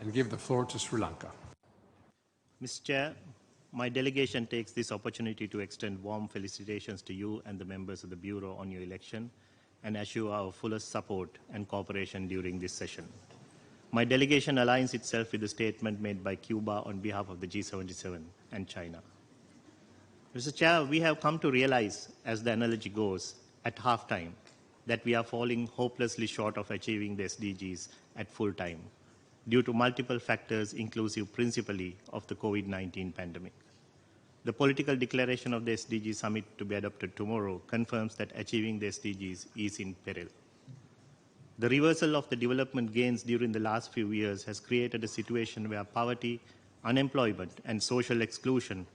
and give the floor to Sri Lanka. Mr. Chair, my delegation takes this opportunity to extend warm felicitations to you and the members of the Bureau on your election and assure our fullest support and cooperation during this session. My delegation aligns itself with the statement made by Cuba on behalf of the G77 and China. Mr. Chair, we have come to realize, as the analogy goes, at halftime, that we are falling hopelessly short of achieving the SDGs at full time due to multiple factors inclusive principally of the COVID-19 pandemic. The political declaration of the SDG summit to be adopted tomorrow confirms that achieving the SDGs is in peril. The reversal of the development gains during the last few years has created a situation where poverty, unemployment, and social exclusion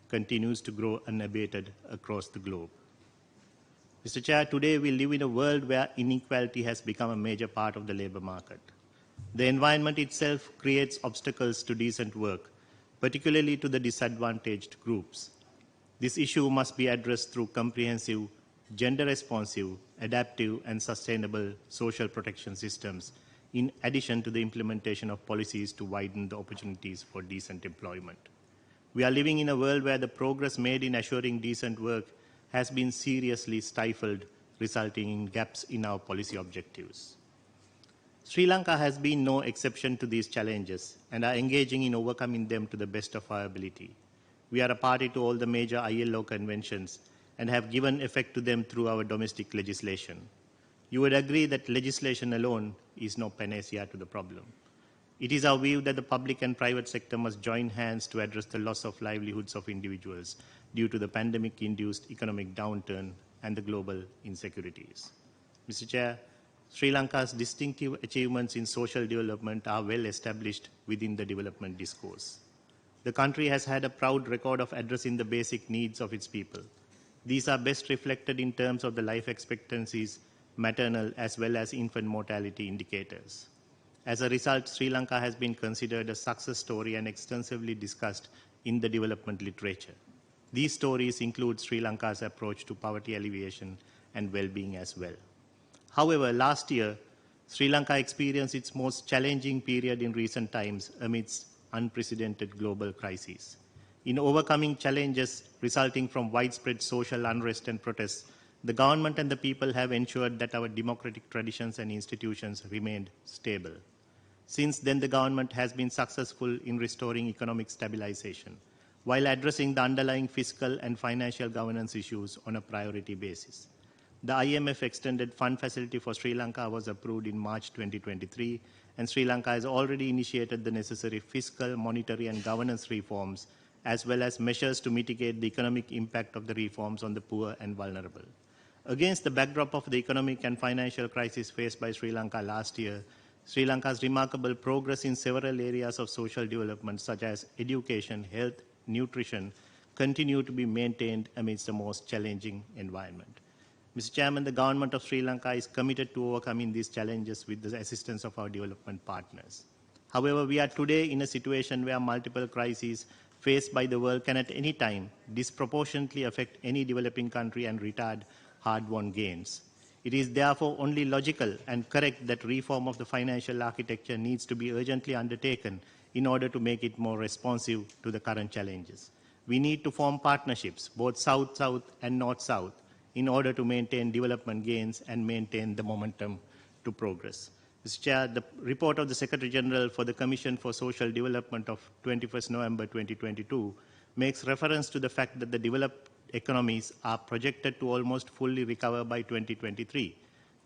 continues to grow unabated across the globe. Mr. Chair, today we live in a world where inequality has become a major part of the labor market. The environment itself creates obstacles to decent work, particularly to the disadvantaged groups. This issue must be addressed through comprehensive, gender-responsive, adaptive, and sustainable social protection systems, in addition to the implementation of policies to widen the opportunities for decent employment. We are living in a world where the progress made in assuring decent work has been seriously stifled, resulting in gaps in our policy objectives. Sri Lanka has been no exception to these challenges and are engaging in overcoming them to the best of our ability. We are a party to all the major ILO conventions and have given effect to them through our domestic legislation. You would agree that legislation alone is no panacea to the problem. It is our view that the public and private sector must join hands to address the loss of livelihoods of individuals due to the pandemic-induced economic downturn and the global insecurities. Mr. Chair, Sri Lanka's distinctive achievements in social development are well established within the development discourse. The country has had a proud record of addressing the basic needs of its people. These are best reflected in terms of the life expectancies, maternal as well as infant mortality indicators. As a result, Sri Lanka has been considered a success story and extensively discussed in the development literature. These stories include Sri Lanka's approach to poverty alleviation and well-being as well. However, last year, Sri Lanka experienced its most challenging period in recent times amidst unprecedented global crises. In overcoming challenges resulting from widespread social unrest and protests, the government and the people have ensured that our democratic traditions and institutions remained stable. Since then, the government has been successful in restoring economic stabilization, while addressing the underlying fiscal and financial governance issues on a priority basis. The IMF Extended Fund Facility for Sri Lanka was approved in March 2023, and Sri Lanka has already initiated the necessary fiscal, monetary, and governance reforms, as well as measures to mitigate the economic impact of the reforms on the poor and vulnerable. Against the backdrop of the economic and financial crisis faced by Sri Lanka last year, Sri Lanka's remarkable progress in several areas of social development, such as education, health, nutrition, continue to be maintained amidst the most challenging environment. Mr. Chairman, the government of Sri Lanka is committed to overcoming these challenges with the assistance of our development partners. However, we are today in a situation where multiple crises faced by the world can at any time disproportionately affect any developing country and retard hard-won gains. It is therefore only logical and correct that reform of the financial architecture needs to be urgently undertaken in order to make it more responsive to the current challenges. We need to form partnerships, both South-South and North-South, in order to maintain development gains and maintain the momentum to progress. Mr. Chair, the report of the Secretary General for the Commission for Social Development of 21st November 2022 makes reference to the fact that the developed economies are projected to almost fully recover by 2023.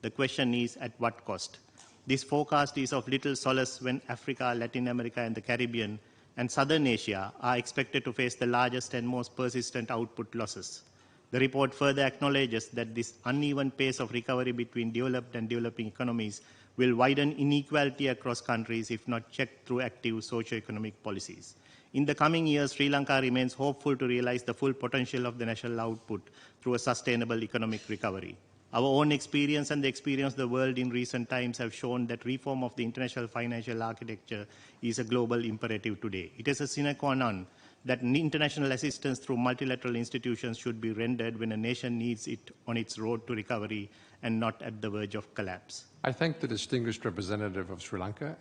The question is, at what cost? This forecast is of little solace when Africa, Latin America, and the Caribbean and Southern Asia are expected to face the largest and most persistent output losses. The report further acknowledges that this uneven pace of recovery between developed and developing economies will widen inequality across countries if not checked through active socio-economic policies. In the coming years, Sri Lanka remains hopeful to realize the full potential of the national output through a sustainable economic recovery. Our own experience and the experience of the world in recent times have shown that reform of the international financial architecture is a global imperative today. It is a sine qua non that international assistance through multilateral institutions should be rendered when a nation needs it on its road to recovery and not at the verge of collapse. I thank the distinguished representative of Sri Lanka.